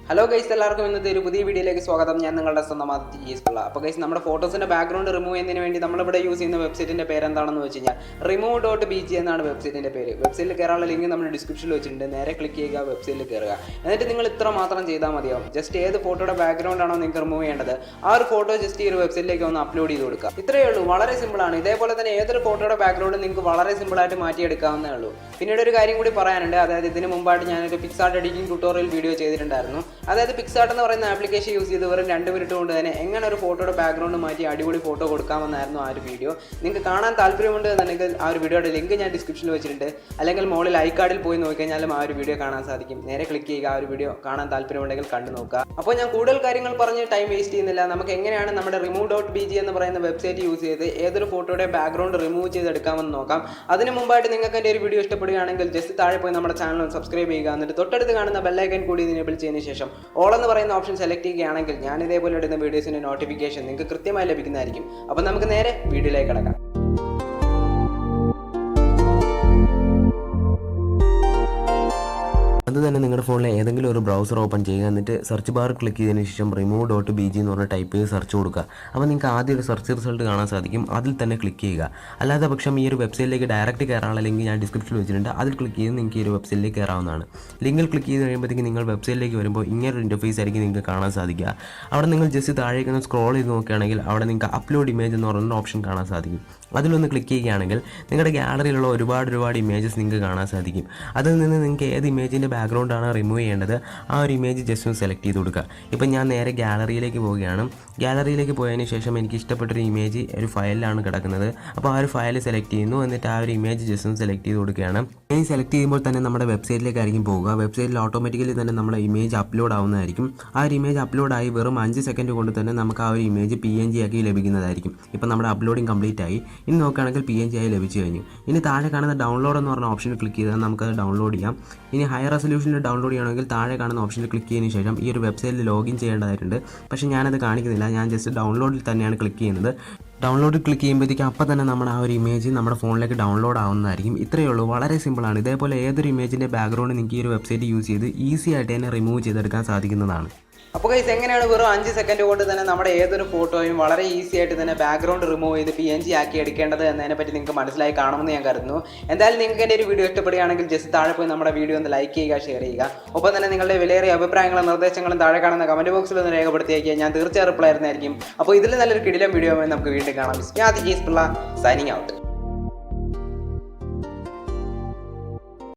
Hello guys, എല്ലാവർക്കും ഇന്നത്തെ ഒരു പുതിയ വീഡിയോയിലേക്ക് സ്വാഗതം. ഞാൻ നിങ്ങളുടെ സ്വന്തം ഈസ്പിള്ള. അപ്പോൾ ഗൈസ്, നമ്മുടെ ഫോട്ടോസിൻ്റെ ബാക്ക്ഗ്രൗണ്ട് റിമൂവ് ചെയ്യുന്നതിന് വേണ്ടി നമ്മളിവിടെ യൂസ് ചെയ്യുന്ന വെബ്സൈറ്റിൻ്റെ പേര് എന്താണെന്ന് വെച്ച് കഴിഞ്ഞാൽ remove.bg എന്നാണ് വെബ്സൈറ്റിൻ്റെ പേര്. വെബ്സൈറ്റിൽ കയറാനുള്ള ലിങ്ക് നമ്മൾ ഡിസ്ക്രിപ്ഷനിൽ വെച്ചിട്ടുണ്ട്. നേരെ ക്ലിക്ക് ചെയ്യുക, വെബ്സൈറ്റിൽ കയറുക. എന്നിട്ട് നിങ്ങൾ ഇത്ര മാത്രം ചെയ്താൽ മതിയാവും. ജസ്റ്റ് ഏത് ഫോട്ടോയുടെ ബാക്ക്ഗ്രൗണ്ട് ആണോ നിങ്ങൾക്ക് റിമൂവ് ചെയ്യേണ്ടത്, ആ ഒരു ഫോട്ടോ ജസ്റ്റ് ഈ ഒരു വെബ്സൈറ്റിലേക്ക് ഒന്ന് അപ്ലോഡ് ചെയ്ത് കൊടുക്കുക. ഇത്രയേ ഉള്ളൂ, വളരെ സിമ്പിളാണ്. ഇതേപോലെ തന്നെ ഏതൊരു ഫോട്ടോയുടെ ബാക്ക്ഗ്രൗണ്ട് നിങ്ങൾക്ക് വളരെ സിമ്പിളായിട്ട് മാറ്റിയെടുക്കാവുന്നേ ഉള്ളൂ. പിന്നീട് ഒരു കാര്യം കൂടി പറയാനുണ്ട്. അതായത് ഇതിന് മുമ്പായിട്ട് ഞാനൊരു പിക്സാർട്ട് എഡിറ്റിംഗ് ട്യൂട്ടോറിയൽ വീഡിയോ ചെയ്തിട്ടുണ്ടായിരുന്നു. അതായത് പിക്സാർട്ട് എന്ന് പറയുന്ന ആപ്ലിക്കേഷൻ യൂസ് ചെയ്ത് വെറും 2 മിനിറ്റ് കൊണ്ട് തന്നെ എങ്ങനെ ഒരു ഫോട്ടോയുടെ ബാക്ക്ഗ്രൗണ്ട് മാറ്റി അടിപൊളി ഫോട്ടോ കൊടുക്കാമെന്നായിരുന്നു ആ ഒരു വീഡിയോ. നിങ്ങൾക്ക് കാണാൻ താല്പര്യമുണ്ട് എന്നുണ്ടെങ്കിൽ ആ ഒരു വീഡിയോയുടെ ലിങ്ക് ഞാൻ ഡിസ്ക്രിപ്ഷനിൽ വെച്ചിട്ടുണ്ട്. അല്ലെങ്കിൽ മുകളിൽ ഐ കാർഡിൽ പോയി നോക്കിക്കഴിഞ്ഞാലും ആ ഒരു വീഡിയോ കാണാൻ സാധിക്കും. നേരെ ക്ലിക്ക് ചെയ്യുക, ആ ഒരു വീഡിയോ കാണാൻ താല്പര്യമുണ്ടെങ്കിൽ കണ്ടു നോക്കുക. അപ്പോൾ ഞാൻ കൂടുതൽ കാര്യങ്ങൾ പറഞ്ഞ് ടൈം വേസ്റ്റ് ചെയ്യുന്നില്ല. നമുക്ക് എങ്ങനെയാണ് നമ്മുടെ remove.bg എന്ന് പറയുന്ന വെബ്സൈറ്റ് യൂസ് ചെയ്ത് ഏതൊരു ഫോട്ടോയുടെ ബാക്ക്ഗ്രൗണ്ട് റിമൂവ് ചെയ്തെടുക്കാമെന്ന് നോക്കാം. അതിന് മുമ്പായിട്ട് നിങ്ങൾക്ക് എൻ്റെ ഒരു വീഡിയോ ഇഷ്ടപ്പെടുകയാണെങ്കിൽ ജസ്റ്റ് താഴെ പോയി നമ്മുടെ ചാനൽ സബ്സ്ക്രൈബ് ചെയ്യുക. എന്നിട്ട് തൊട്ടടുത്ത് കാണുന്ന ബെല്ലൈക്കൻ കൂടി എനേബിൾ ചെയ്തതിന് ശേഷം ഓൾ എന്ന് പറയുന്ന ഓപ്ഷൻ സെലക്ട് ചെയ്യുകയാണെങ്കിൽ ഞാൻ ഇതേപോലെ ഇടുന്ന വീഡിയോസിൻ്റെ നോട്ടിഫിക്കേഷൻ നിങ്ങൾക്ക് കൃത്യമായി ലഭിക്കുന്നതായിരിക്കും. അപ്പോൾ നമുക്ക് നേരെ വീഡിയോയിലേക്ക് കടക്കാം. അത് തന്നെ നിങ്ങളുടെ ഫോണിലെ ഏതെങ്കിലും ഒരു ബ്രൗസർ ഓപ്പൺ ചെയ്യുക. എന്നിട്ട് സെർച്ച് ബാർ ക്ലിക്ക് ചെയ്തതിന് ശേഷം remove.bg എന്ന് പറഞ്ഞ ടൈപ്പ് ചെയ്ത് സെർച്ച് കൊടുക്കുക. അപ്പോൾ നിങ്ങൾക്ക് ആദ്യം ഒരു സെർച്ച് റിസൾട്ട് കാണാൻ സാധിക്കും. അതിൽ തന്നെ ക്ലിക്ക് ചെയ്യുക. അല്ലാതെ പക്ഷം ഈ ഒരു വെബ്സൈറ്റിലേക്ക് ഡയറക്റ്റ് കയറാനുള്ള ലിങ്ക് ഞാൻ ഡിസ്ക്രിപ്ഷനിൽ വെച്ചിട്ടുണ്ട്. അതിൽ ക്ലിക്ക് ചെയ്ത് നിങ്ങൾക്ക് ഈ ഒരു വെബ്സൈറ്റിലേക്ക് കയറാവുന്നതാണ്. ലിങ്കിൽ ക്ലിക്ക് ചെയ്ത് കഴിയുമ്പോഴത്തേക്ക് നിങ്ങൾ വെബ്സൈറ്റിലേക്ക് വരുമ്പോൾ ഇങ്ങനൊരു ഇൻ്റർഫേസ് ആയിരിക്കും നിങ്ങൾക്ക് കാണാൻ സാധിക്കുക. അവിടെ നിങ്ങൾ ജസ്റ്റ് താഴേക്ക് ഒന്ന് സ്ക്രോൾ ചെയ്ത് നോക്കുകയാണെങ്കിൽ അവിടെ നിങ്ങൾക്ക് അപ്ലോഡ് ഇമേജ് എന്ന് പറയുന്ന ഓപ്ഷൻ കാണാൻ സാധിക്കും. അതിലൊന്ന് ക്ലിക്ക് ചെയ്യുകയാണെങ്കിൽ നിങ്ങളുടെ ഗാലറിയിലുള്ള ഒരുപാട് ഇമേജസ് നിങ്ങൾക്ക് കാണാൻ സാധിക്കും. അതിൽ നിന്ന് നിങ്ങൾക്ക് ഏത് ഇമേജിൻ്റെ ബാക്ക്ഗ്രൗണ്ടാണ് റിമൂവ് ചെയ്യേണ്ടത് ആ ഒരു ഇമേജ് ജസ്റ്റ് ഒന്ന് സെലക്ട് ചെയ്ത് കൊടുക്കുക. ഇപ്പം ഞാൻ നേരെ ഗാലറിയിലേക്ക് പോവുകയാണ്. ഗാലറിയിലേക്ക് പോയതിന് ശേഷം എനിക്ക് ഇഷ്ടപ്പെട്ടൊരു ഇമേജ് ഒരു ഫയലിലാണ് കിടക്കുന്നത്. അപ്പോൾ ആ ഒരു ഫയൽ സെലക്ട് ചെയ്യുന്നു. എന്നിട്ട് ആ ഒരു ഇമേജ് ജസ്റ്റ് ഒന്ന് സെലക്ട് ചെയ്ത് കൊടുക്കുകയാണ്. ഇമേജ് സെലക്ട് ചെയ്യുമ്പോൾ തന്നെ നമ്മുടെ വെബ്സൈറ്റിലേക്കായിരിക്കും പോവുക. വെബ്സൈറ്റിൽ ഓട്ടോമാറ്റിക്കലി തന്നെ നമ്മുടെ ഇമേജ് അപ്ലോഡ് ആവുന്നതായിരിക്കും. ആ ഒരു ഇമേജ് അപ്ലോഡായി വെറും 5 സെക്കൻഡ് കൊണ്ട് തന്നെ നമുക്ക് ആ ഒരു ഇമേജ് PNG ആക്കി ലഭിക്കുന്നതായിരിക്കും. ഇപ്പം നമ്മുടെ അപ്ലോഡിങ് കംപ്ലീറ്റ് ആയി. ഇനി നോക്കുകയാണെങ്കിൽ PNG ആയി ലഭിച്ചു കഴിഞ്ഞു. ഇനി താഴെ കാണുന്ന ഡൗൺലോഡ് എന്ന് പറഞ്ഞ ഓപ്ഷനിൽ ക്ലിക്ക് ചെയ്താൽ നമുക്കത് ഡൗൺലോഡ് ചെയ്യാം. ഇനി ഹൈ റെസൊല്യൂഷനിൽ ഡൗൺലോഡ് ചെയ്യണമെങ്കിൽ താഴെ കാണുന്ന ഓപ്ഷനിൽ ക്ലിക്ക് ചെയ്തതിന് ശേഷം ഈ ഒരു വെബ്സൈറ്റിൽ ലോഗിൻ ചെയ്യേണ്ടതായിട്ടുണ്ട്. പക്ഷേ ഞാനത് കാണിക്കുന്നില്ല. ഞാൻ ജസ്റ്റ് ഡൗൺലോഡിൽ തന്നെയാണ് ക്ലിക്ക് ചെയ്യുന്നത്. ഡൗൺലോഡ് ക്ലിക്ക് ചെയ്യുമ്പോഴത്തേക്കും അപ്പം തന്നെ നമ്മുടെ ആ ഒരു ഇമേജ് നമ്മുടെ ഫോണിലേക്ക് ഡൗൺലോഡ് ആവുന്നതായിരിക്കും. ഇത്രയേ ഉള്ളൂ, വളരെ സിമ്പിളാണ്. ഇതേപോലെ ഏതൊരു ഇമേജിൻ്റെ ബാക്ക്ഗ്രൗണ്ട് നിങ്ങൾക്ക് ഈ ഒരു വെബ്സൈറ്റ് യൂസ് ചെയ്ത് ഈസി ആയിട്ട് തന്നെ റിമൂവ് ചെയ്തെടുക്കാൻ സാധിക്കുന്നതാണ്. അപ്പോൾ ഗൈസ്, എങ്ങനെയാണ് വെറും 5 സെക്കൻഡ് കൊണ്ട് തന്നെ നമ്മുടെ ഏതൊരു ഫോട്ടോയും വളരെ ഈസി ആയിട്ട് തന്നെ ബാക്ക്ഗ്രൗണ്ട് റിമൂവ് ചെയ്ത് PNG ആക്കി എടുക്കേണ്ടത് എന്നതിനെ പറ്റി നിങ്ങൾക്ക് മനസ്സിലായി കാണുമെന്ന് ഞാൻ കരുതുന്നു. എന്തായാലും നിങ്ങൾക്ക് എൻ്റെ ഒരു വീഡിയോ ഇഷ്ടപ്പെടുകയാണെങ്കിൽ ജസ്റ്റ് താഴെ പോയി നമ്മുടെ വീഡിയോ ഒന്ന് ലൈക്ക് ചെയ്യുക, ഷെയർ ചെയ്യുക. ഒപ്പം തന്നെ നിങ്ങളുടെ വിലയേറിയ അഭിപ്രായങ്ങളും നിർദ്ദേശങ്ങളും താഴെ കാണുന്ന കമൻറ്റ് ബോക്സിൽ ഒന്ന് രേഖപ്പെടുത്തിയേക്കുക. ഞാൻ തീർച്ചയായും റിപ്ലൈ ആയിരുന്നായിരിക്കും. അപ്പോൾ ഇതിൽ നല്ലൊരു കിടിലം വീഡിയോ നമുക്ക് വീണ്ടും കാണാം. ഞാൻ ഈസ്പിള്ള, സൈനിങ് ഔട്ട്.